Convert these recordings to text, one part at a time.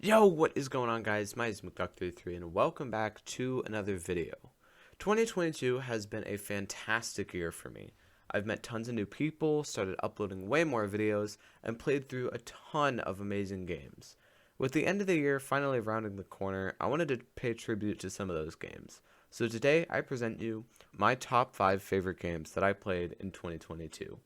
Yo, what is going on, guys? My name is McDuck33 and welcome back to another video. 2022 has been a fantastic year for me. I've met tons of new people, started uploading way more videos, and played through a ton of amazing games. With the end of the year finally rounding the corner, I wanted to pay tribute to some of those games. So today I present you my top 5 favorite games that I played in 2022.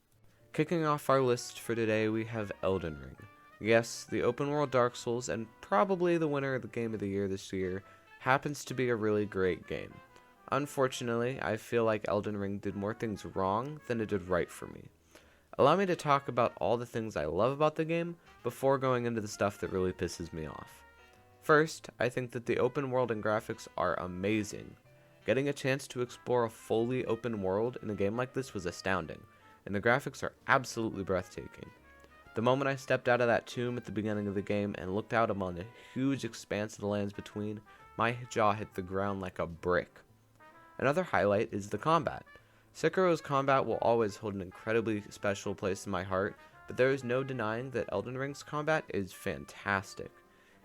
Kicking off our list for today, we have Elden Ring. Yes, the open world Dark Souls, and probably the winner of the Game of the Year this year, happens to be a really great game. Unfortunately, I feel like Elden Ring did more things wrong than it did right for me. Allow me to talk about all the things I love about the game before going into the stuff that really pisses me off. First, I think that the open world and graphics are amazing. Getting a chance to explore a fully open world in a game like this was astounding, and the graphics are absolutely breathtaking. The moment I stepped out of that tomb at the beginning of the game and looked out upon the huge expanse of the lands between, my jaw hit the ground like a brick. Another highlight is the combat. Sekiro's combat will always hold an incredibly special place in my heart, but there is no denying that Elden Ring's combat is fantastic.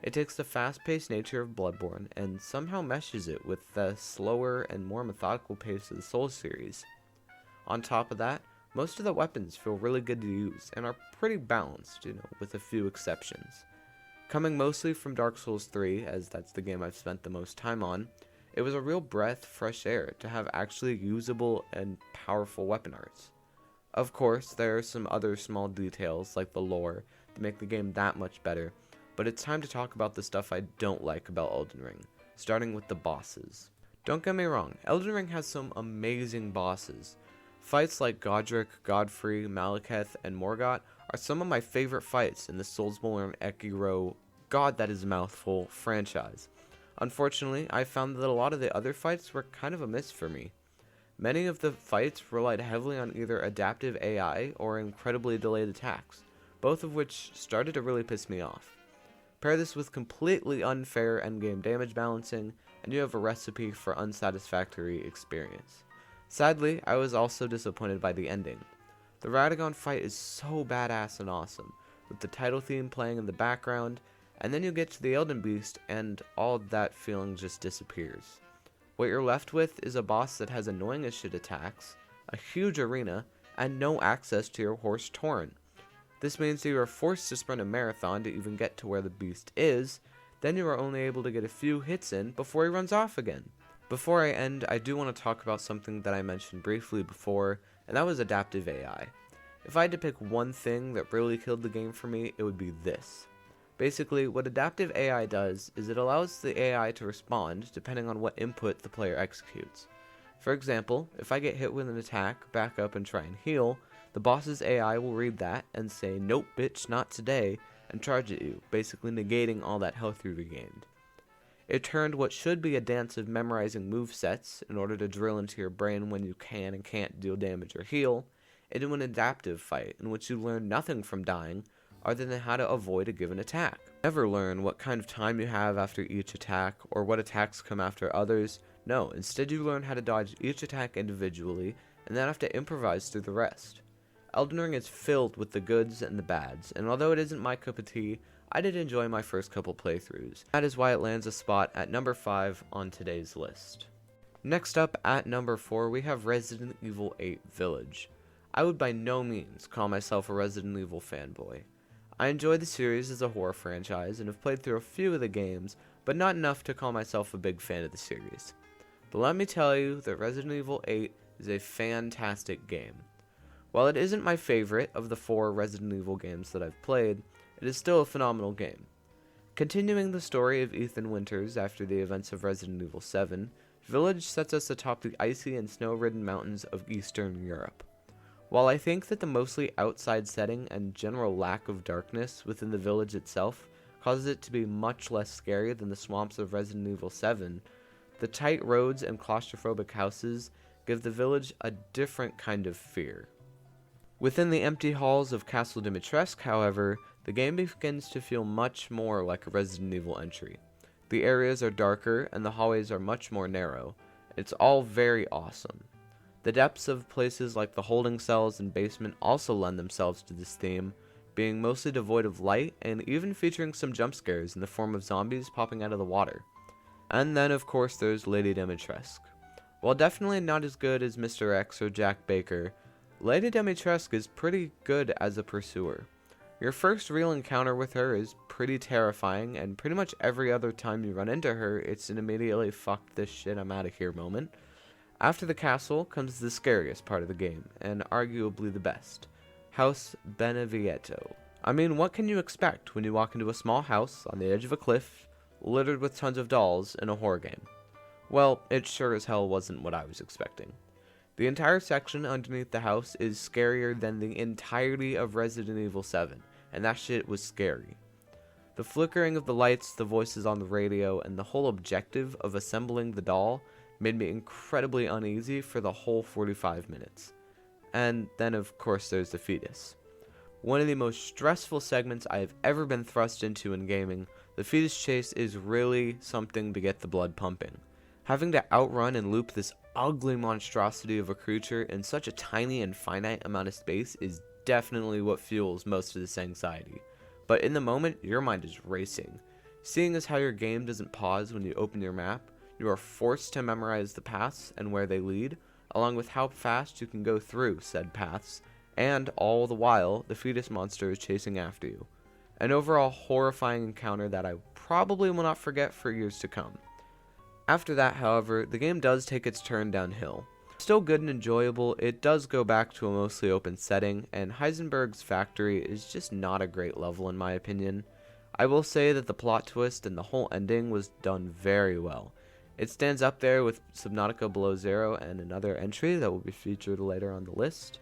It takes the fast-paced nature of Bloodborne and somehow meshes it with the slower and more methodical pace of the Souls series. On top of that, most of the weapons feel really good to use and are pretty balanced, with a few exceptions. Coming mostly from Dark Souls 3, as that's the game I've spent the most time on, it was a real breath of fresh air to have actually usable and powerful weapon arts. Of course, there are some other small details like the lore that make the game that much better, but it's time to talk about the stuff I don't like about Elden Ring, starting with the bosses. Don't get me wrong, Elden Ring has some amazing bosses. Fights like Godrick, Godfrey, Malekith, and Morgott are some of my favorite fights in the Soulsborne Sekiro, God that is a mouthful, franchise. Unfortunately, I found that a lot of the other fights were kind of a miss for me. Many of the fights relied heavily on either adaptive AI or incredibly delayed attacks, both of which started to really piss me off. Pair this with completely unfair endgame damage balancing, and you have a recipe for unsatisfactory experience. Sadly, I was also disappointed by the ending. The Radagon fight is so badass and awesome, with the title theme playing in the background, and then you get to the Elden Beast and all that feeling just disappears. What you're left with is a boss that has annoying as shit attacks, a huge arena, and no access to your horse Torrent. This means that you are forced to sprint a marathon to even get to where the beast is, then you are only able to get a few hits in before he runs off again. Before I end, I do want to talk about something that I mentioned briefly before, and that was adaptive AI. If I had to pick one thing that really killed the game for me, it would be this. Basically, what adaptive AI does is it allows the AI to respond depending on what input the player executes. For example, if I get hit with an attack, back up and try and heal, the boss's AI will read that and say, "Nope bitch, not today," and charge at you, basically negating all that health you regained. It turned what should be a dance of memorizing movesets in order to drill into your brain when you can and can't deal damage or heal, into an adaptive fight in which you learn nothing from dying other than how to avoid a given attack. Never learn what kind of time you have after each attack or what attacks come after others. No, instead you learn how to dodge each attack individually and then have to improvise through the rest. Elden Ring is filled with the goods and the bads, and although it isn't my cup of tea, I did enjoy my first couple playthroughs. That is why it lands a spot at number 5 on today's list. Next up at number 4 we have Resident Evil 8 Village. I would by no means call myself a Resident Evil fanboy. I enjoy the series as a horror franchise and have played through a few of the games, but not enough to call myself a big fan of the series. But let me tell you that Resident Evil 8 is a fantastic game. While it isn't my favorite of the 4 Resident Evil games that I've played, it is still a phenomenal game. Continuing the story of Ethan Winters after the events of Resident Evil 7, Village sets us atop the icy and snow-ridden mountains of Eastern Europe. While I think that the mostly outside setting and general lack of darkness within the village itself causes it to be much less scary than the swamps of Resident Evil 7, the tight roads and claustrophobic houses give the village a different kind of fear. Within the empty halls of Castle Dimitrescu, however, the game begins to feel much more like a Resident Evil entry. The areas are darker and the hallways are much more narrow. It's all very awesome. The depths of places like the holding cells and basement also lend themselves to this theme, being mostly devoid of light and even featuring some jump scares in the form of zombies popping out of the water. And then of course there's Lady Dimitrescu. While definitely not as good as Mr. X or Jack Baker, Lady Dimitrescu is pretty good as a pursuer. Your first real encounter with her is pretty terrifying, and pretty much every other time you run into her, it's an immediately fuck this shit, I'm out of here moment. After the castle comes the scariest part of the game, and arguably the best, House Beneviento. I mean, what can you expect when you walk into a small house on the edge of a cliff, littered with tons of dolls in a horror game? Well, it sure as hell wasn't what I was expecting. The entire section underneath the house is scarier than the entirety of Resident Evil 7, and that shit was scary. The flickering of the lights, the voices on the radio, and the whole objective of assembling the doll made me incredibly uneasy for the whole 45 minutes. And then of course there's the fetus. One of the most stressful segments I have ever been thrust into in gaming, the fetus chase is really something to get the blood pumping. Having to outrun and loop this ugly monstrosity of a creature in such a tiny and finite amount of space is definitely what fuels most of this anxiety. But in the moment, your mind is racing. Seeing as how your game doesn't pause when you open your map, you are forced to memorize the paths and where they lead, along with how fast you can go through said paths, and all the while, the fetus monster is chasing after you. An overall horrifying encounter that I probably will not forget for years to come. After that, however, the game does take its turn downhill. Still good and enjoyable, it does go back to a mostly open setting, and Heisenberg's factory is just not a great level in my opinion. I will say that the plot twist and the whole ending was done very well. It stands up there with Subnautica Below Zero and another entry that will be featured later on the list.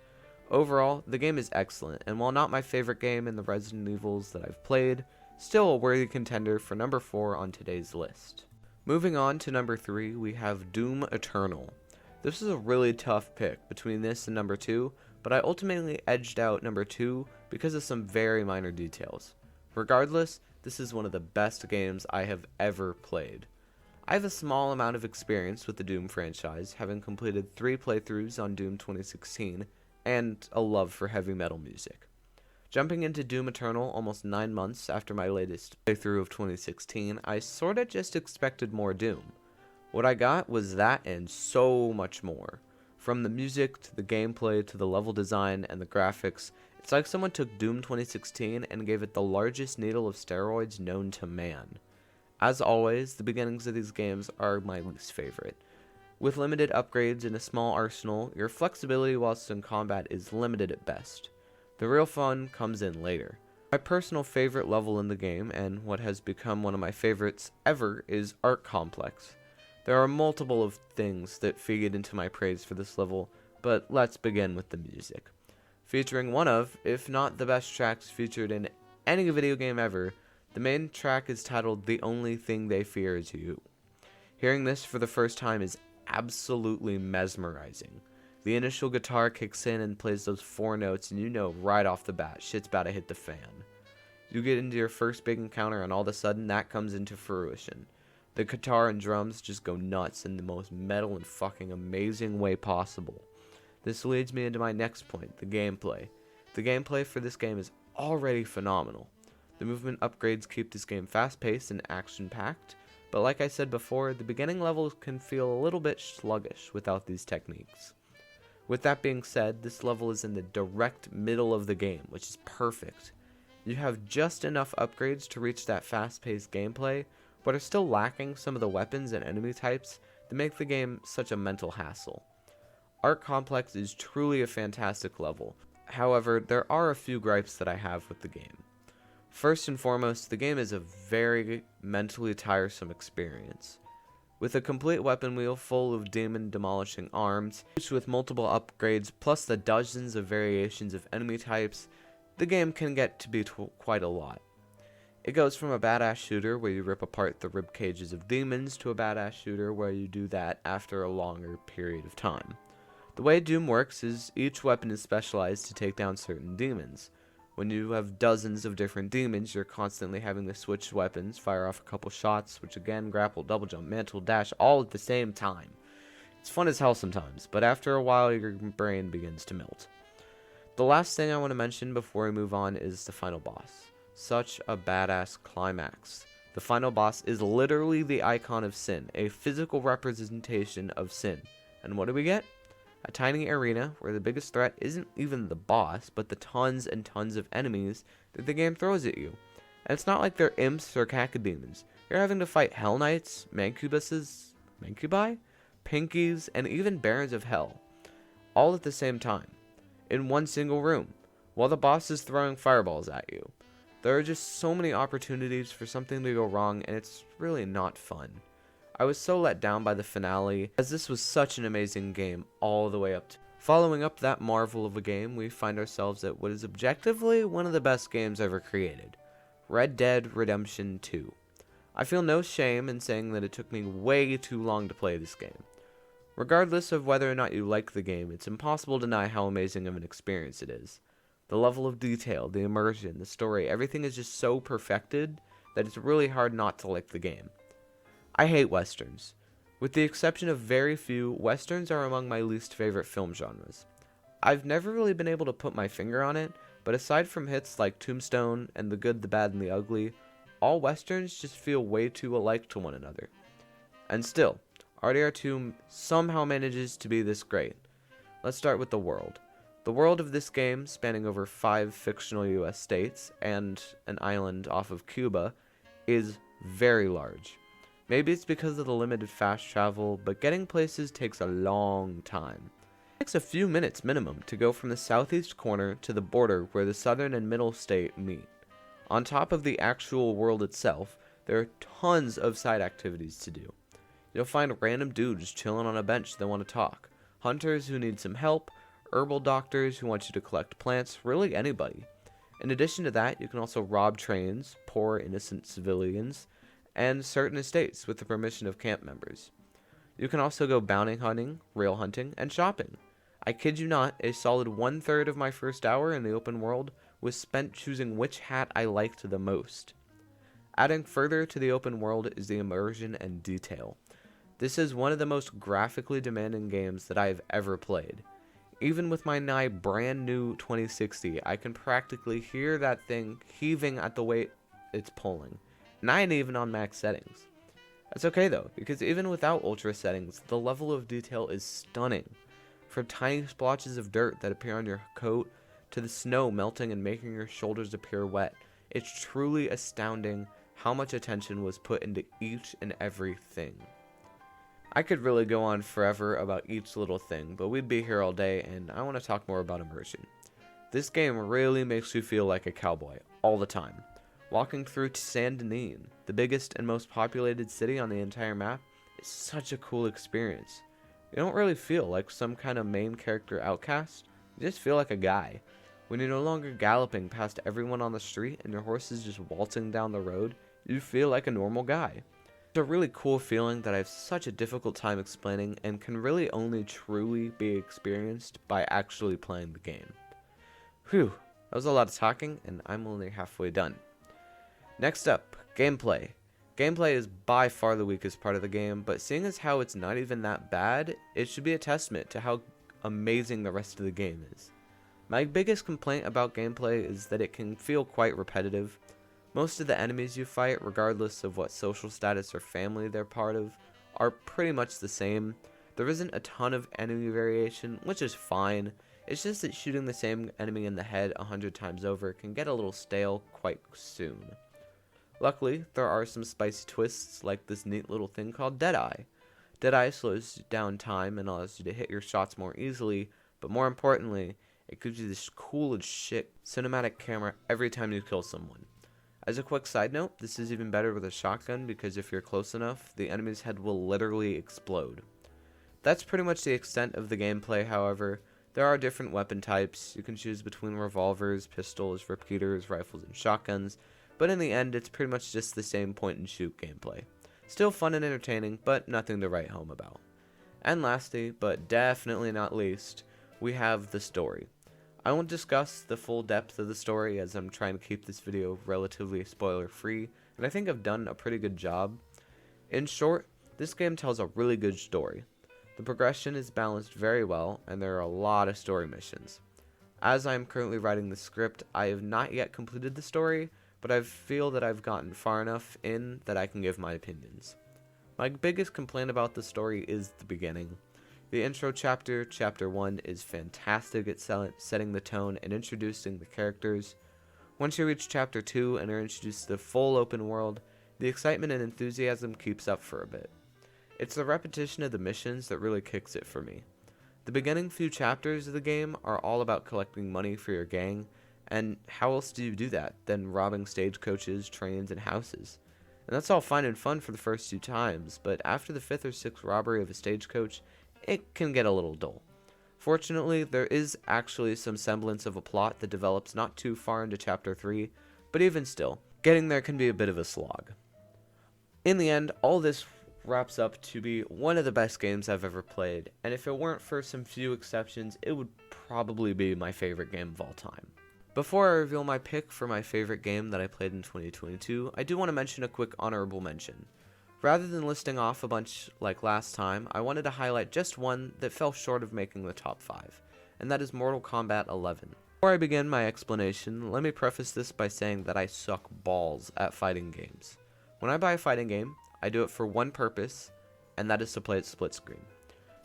Overall, the game is excellent, and while not my favorite game in the Resident Evils that I've played, still a worthy contender for number 4 on today's list. Moving on to number 3, we have Doom Eternal. This is a really tough pick between this and number 2, but I ultimately edged out number 2 because of some very minor details. Regardless, this is one of the best games I have ever played. I have a small amount of experience with the Doom franchise, having completed 3 playthroughs on Doom 2016, and a love for heavy metal music. Jumping into Doom Eternal almost 9 months after my latest playthrough of 2016, I sorta just expected more Doom. What I got was that and so much more. From the music, to the gameplay, to the level design, and the graphics, it's like someone took Doom 2016 and gave it the largest needle of steroids known to man. As always, the beginnings of these games are my least favorite. With limited upgrades and a small arsenal, your flexibility whilst in combat is limited at best. The real fun comes in later. My personal favorite level in the game, and what has become one of my favorites ever, is Art Complex. There are multiple of things that feed into my praise for this level, but let's begin with the music. Featuring one of, if not the best tracks featured in any video game ever, the main track is titled The Only Thing They Fear Is You. Hearing this for the first time is absolutely mesmerizing. The initial guitar kicks in and plays those 4 notes, and you know right off the bat, shit's about to hit the fan. You get into your first big encounter, and all of a sudden, that comes into fruition. The guitar and drums just go nuts in the most metal and fucking amazing way possible. This leads me into my next point, the gameplay. The gameplay for this game is already phenomenal. The movement upgrades keep this game fast-paced and action-packed, but like I said before, the beginning levels can feel a little bit sluggish without these techniques. With that being said, this level is in the direct middle of the game, which is perfect. You have just enough upgrades to reach that fast-paced gameplay, but are still lacking some of the weapons and enemy types that make the game such a mental hassle. Art Complex is truly a fantastic level. However, there are a few gripes that I have with the game. First and foremost, the game is a very mentally tiresome experience. With a complete weapon wheel full of demon demolishing arms, each with multiple upgrades plus the dozens of variations of enemy types, the game can get to be quite a lot. It goes from a badass shooter where you rip apart the rib cages of demons to a badass shooter where you do that after a longer period of time. The way Doom works is each weapon is specialized to take down certain demons. When you have dozens of different demons, you're constantly having to switch weapons, fire off a couple shots, switch again, grapple, double jump, mantle, dash, all at the same time. It's fun as hell sometimes, but after a while your brain begins to melt. The last thing I want to mention before we move on is the final boss. Such a badass climax. The final boss is literally the icon of sin, a physical representation of sin. And what do we get? A tiny arena where the biggest threat isn't even the boss, but the tons and tons of enemies that the game throws at you. And it's not like they're imps or cacodemons. You're having to fight Hell Knights, Mancubi, Pinkies, and even Barons of Hell, all at the same time, in one single room, while the boss is throwing fireballs at you. There are just so many opportunities for something to go wrong, and it's really not fun. I was so let down by the finale, as this was such an amazing game all the way up to. Following up that marvel of a game, we find ourselves at what is objectively one of the best games ever created, Red Dead Redemption 2. I feel no shame in saying that it took me way too long to play this game. Regardless of whether or not you like the game, it's impossible to deny how amazing of an experience it is. The level of detail, the immersion, the story, everything is just so perfected that it's really hard not to like the game. I hate westerns. With the exception of very few, westerns are among my least favorite film genres. I've never really been able to put my finger on it, but aside from hits like Tombstone and The Good, the Bad, and the Ugly, all westerns just feel way too alike to one another. And still, RDR2 somehow manages to be this great. Let's start with the world. The world of this game, spanning over 5 fictional US states and an island off of Cuba, is very large. Maybe it's because of the limited fast travel, but getting places takes a long time. It takes a few minutes minimum to go from the southeast corner to the border where the southern and middle state meet. On top of the actual world itself, there are tons of side activities to do. You'll find random dudes chilling on a bench that want to talk, hunters who need some help, herbal doctors who want you to collect plants, really anybody. In addition to that, you can also rob trains, poor innocent civilians, and certain estates with the permission of camp members. You can also go bounty hunting, rail hunting, and shopping. I kid you not, a solid 1/3 of my first hour in the open world was spent choosing which hat I liked the most. Adding further to the open world is the immersion and detail. This is one of the most graphically demanding games that I have ever played. Even with my nigh brand new 2060, I can practically hear that thing heaving at the weight it's pulling. And I ain't even on max settings. That's okay though, because even without ultra settings, the level of detail is stunning. From tiny splotches of dirt that appear on your coat, to the snow melting and making your shoulders appear wet, it's truly astounding how much attention was put into each and every thing. I could really go on forever about each little thing, but we'd be here all day, and I want to talk more about immersion. This game really makes you feel like a cowboy, all the time. Walking through Saint Denis, the biggest and most populated city on the entire map, is such a cool experience. You don't really feel like some kind of main character outcast, you just feel like a guy. When you're no longer galloping past everyone on the street and your horse is just waltzing down the road, you feel like a normal guy. It's a really cool feeling that I have such a difficult time explaining and can really only truly be experienced by actually playing the game. Whew, that was a lot of talking and I'm only halfway done. Next up, gameplay. Gameplay is by far the weakest part of the game, but seeing as how it's not even that bad, it should be a testament to how amazing the rest of the game is. My biggest complaint about gameplay is that it can feel quite repetitive. Most of the enemies you fight, regardless of what social status or family they're part of, are pretty much the same. There isn't a ton of enemy variation, which is fine. It's just that shooting the same enemy in the head 100 times over can get a little stale quite soon. Luckily, there are some spicy twists like this neat little thing called Deadeye. Deadeye slows down time and allows you to hit your shots more easily, but more importantly, it gives you this cool as shit cinematic camera every time you kill someone. As a quick side note, this is even better with a shotgun because if you're close enough, the enemy's head will literally explode. That's pretty much the extent of the gameplay, however. There are different weapon types. You can choose between revolvers, pistols, repeaters, rifles, and shotguns, but in the end, it's pretty much just the same point-and-shoot gameplay. Still fun and entertaining, but nothing to write home about. And lastly, but definitely not least, we have the story. I won't discuss the full depth of the story as I'm trying to keep this video relatively spoiler-free, and I think I've done a pretty good job. In short, this game tells a really good story. The progression is balanced very well, and there are a lot of story missions. As I am currently writing the script, I have not yet completed the story, but I feel that I've gotten far enough in that I can give my opinions. My biggest complaint about the story is the beginning. The intro chapter, Chapter 1, is fantastic at setting the tone and introducing the characters. Once you reach Chapter 2 and are introduced to the full open world, the excitement and enthusiasm keeps up for a bit. It's the repetition of the missions that really kicks it for me. The beginning few chapters of the game are all about collecting money for your gang, and how else do you do that than robbing stagecoaches, trains, and houses? And that's all fine and fun for the first 2 times, but after the 5th or 6th robbery of a stagecoach, it can get a little dull. Fortunately, there is actually some semblance of a plot that develops not too far into Chapter 3, but even still, getting there can be a bit of a slog. In the end, all this wraps up to be one of the best games I've ever played, and if it weren't for some few exceptions, it would probably be my favorite game of all time. Before I reveal my pick for my favorite game that I played in 2022, I do want to mention a quick honorable mention. Rather than listing off a bunch like last time, I wanted to highlight just one that fell short of making the top 5, and that is Mortal Kombat 11. Before I begin my explanation, let me preface this by saying that I suck balls at fighting games. When I buy a fighting game, I do it for one purpose, and that is to play it split screen.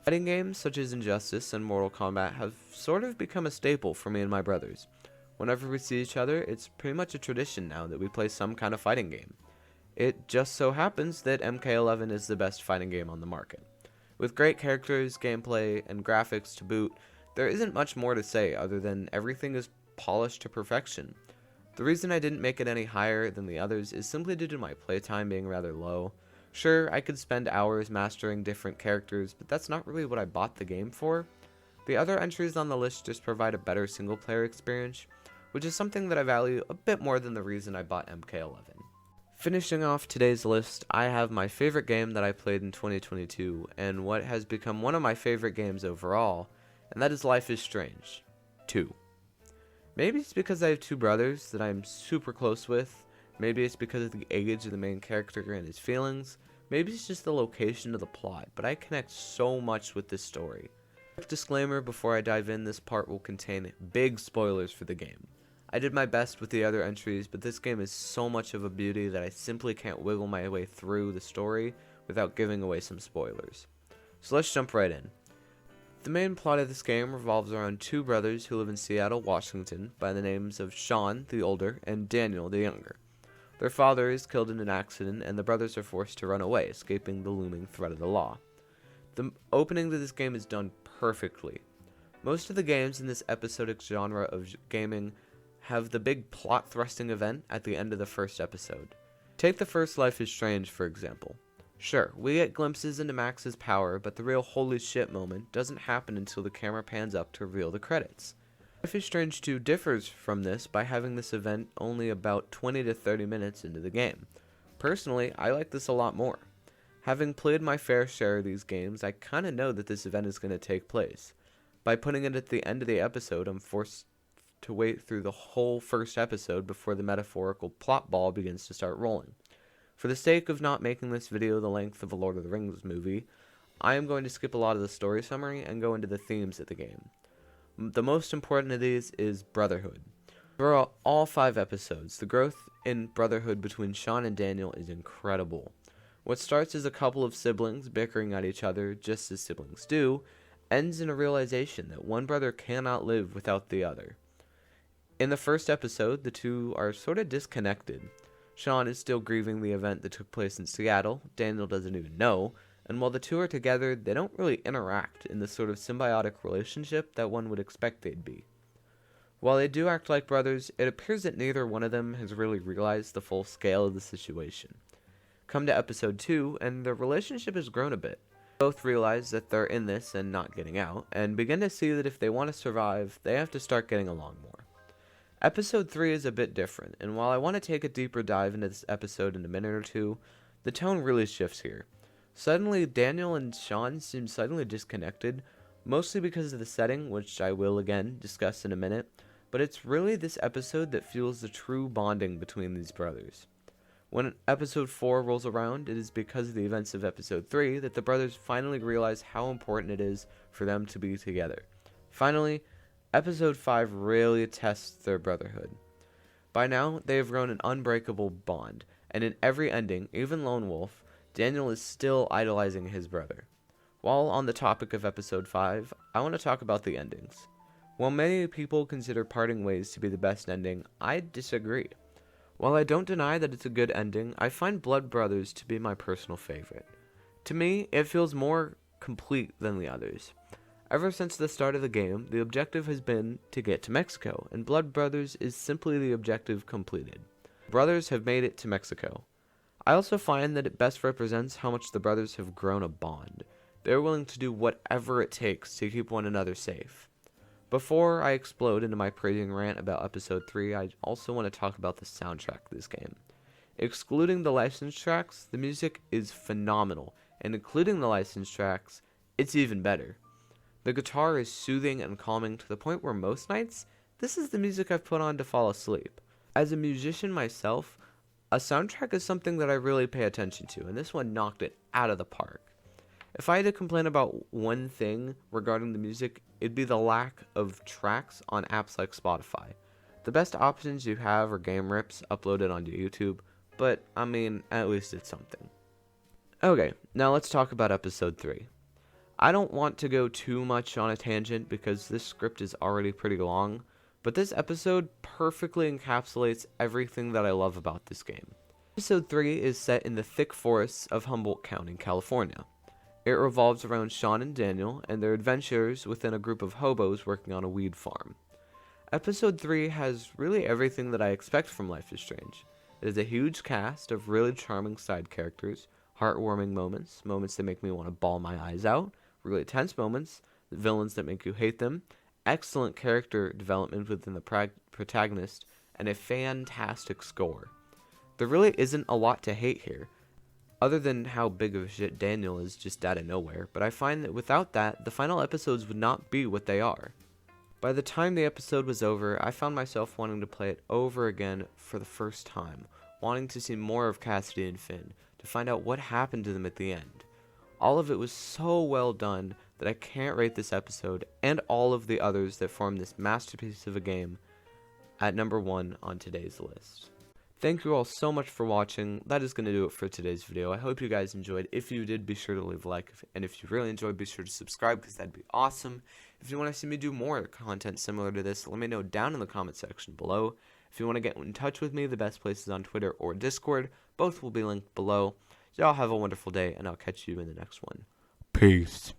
Fighting games such as Injustice and Mortal Kombat have sort of become a staple for me and my brothers. Whenever we see each other, it's pretty much a tradition now that we play some kind of fighting game. It just so happens that MK11 is the best fighting game on the market. With great characters, gameplay, and graphics to boot, there isn't much more to say other than everything is polished to perfection. The reason I didn't make it any higher than the others is simply due to my playtime being rather low. Sure, I could spend hours mastering different characters, but that's not really what I bought the game for. The other entries on the list just provide a better single-player experience, which is something that I value a bit more than the reason I bought MK11. Finishing off today's list, I have my favorite game that I played in 2022, and what has become one of my favorite games overall, and that is Life is Strange 2. Maybe it's because I have 2 brothers that I'm super close with, maybe it's because of the age of the main character and his feelings, maybe it's just the location of the plot, but I connect so much with this story. Quick disclaimer before I dive in, this part will contain big spoilers for the game. I did my best with the other entries, but this game is so much of a beauty that I simply can't wiggle my way through the story without giving away some spoilers. So let's jump right in. The main plot of this game revolves around 2 brothers who live in Seattle, Washington, by the names of Sean, the older, and Daniel, the younger. Their father is killed in an accident, and the brothers are forced to run away, escaping the looming threat of the law. The opening to this game is done perfectly. Most of the games in this episodic genre of gaming have the big plot thrusting event at the end of the first episode. Take the first Life is Strange, for example. Sure, we get glimpses into Max's power, but the real holy shit moment doesn't happen until the camera pans up to reveal the credits. Life is Strange 2 differs from this by having this event only about 20 to 30 minutes into the game. Personally, I like this a lot more. Having played my fair share of these games, I kinda know that this event is going to take place. By putting it at the end of the episode, I'm forced to wait through the whole first episode before the metaphorical plot ball begins to start rolling. For the sake of not making this video the length of a Lord of the Rings movie, I am going to skip a lot of the story summary and go into the themes of the game. The most important of these is brotherhood. Throughout all 5 episodes, the growth in brotherhood between Sean and Daniel is incredible. What starts as a couple of siblings bickering at each other, just as siblings do, ends in a realization that one brother cannot live without the other. In the first episode, the 2 are sort of disconnected. Sean is still grieving the event that took place in Seattle, Daniel doesn't even know, and while the 2 are together, they don't really interact in the sort of symbiotic relationship that one would expect they'd be. While they do act like brothers, it appears that neither one of them has really realized the full scale of the situation. Come to episode 2, and their relationship has grown a bit. Both realize that they're in this and not getting out, and begin to see that if they want to survive, they have to start getting along more. Episode 3 is a bit different, and while I want to take a deeper dive into this episode in a minute or two, the tone really shifts here. Suddenly, Daniel and Sean seem suddenly disconnected, mostly because of the setting, which I will again discuss in a minute, but it's really this episode that fuels the true bonding between these brothers. When episode 4 rolls around, it is because of the events of episode 3 that the brothers finally realize how important it is for them to be together. Finally, Episode 5 really tests their brotherhood. By now, they have grown an unbreakable bond, and in every ending, even Lone Wolf, Daniel is still idolizing his brother. While on the topic of Episode 5, I want to talk about the endings. While many people consider Parting Ways to be the best ending, I disagree. While I don't deny that it's a good ending, I find Blood Brothers to be my personal favorite. To me, it feels more complete than the others. Ever since the start of the game, the objective has been to get to Mexico, and Blood Brothers is simply the objective completed. Brothers have made it to Mexico. I also find that it best represents how much the brothers have grown a bond. They're willing to do whatever it takes to keep one another safe. Before I explode into my praising rant about Episode 3, I also want to talk about the soundtrack of this game. Excluding the licensed tracks, the music is phenomenal, and including the licensed tracks, it's even better. The guitar is soothing and calming to the point where most nights, this is the music I've put on to fall asleep. As a musician myself, a soundtrack is something that I really pay attention to, and this one knocked it out of the park. If I had to complain about one thing regarding the music, it'd be the lack of tracks on apps like Spotify. The best options you have are game rips uploaded onto YouTube, but I mean, at least it's something. Okay, now let's talk about Episode 3. I don't want to go too much on a tangent because this script is already pretty long, but this episode perfectly encapsulates everything that I love about this game. Episode 3 is set in the thick forests of Humboldt County, California. It revolves around Sean and Daniel and their adventures within a group of hobos working on a weed farm. Episode 3 has really everything that I expect from Life is Strange. It is a huge cast of really charming side characters, heartwarming moments, moments that make me want to bawl my eyes out, really tense moments, villains that make you hate them, excellent character development within the protagonist, and a fantastic score. There really isn't a lot to hate here, other than how big of a shit Daniel is just out of nowhere, but I find that without that, the final episodes would not be what they are. By the time the episode was over, I found myself wanting to play it over again for the first time, wanting to see more of Cassidy and Finn, to find out what happened to them at the end. All of it was so well done that I can't rate this episode and all of the others that form this masterpiece of a game at number 1 on today's list. Thank you all so much for watching. That is going to do it for today's video. I hope you guys enjoyed. If you did, be sure to leave a like, and if you really enjoyed, be sure to subscribe because that'd be awesome. If you want to see me do more content similar to this, let me know down in the comment section below. If you want to get in touch with me, the best place is on Twitter or Discord. Both will be linked below. Y'all have a wonderful day, and I'll catch you in the next one. Peace.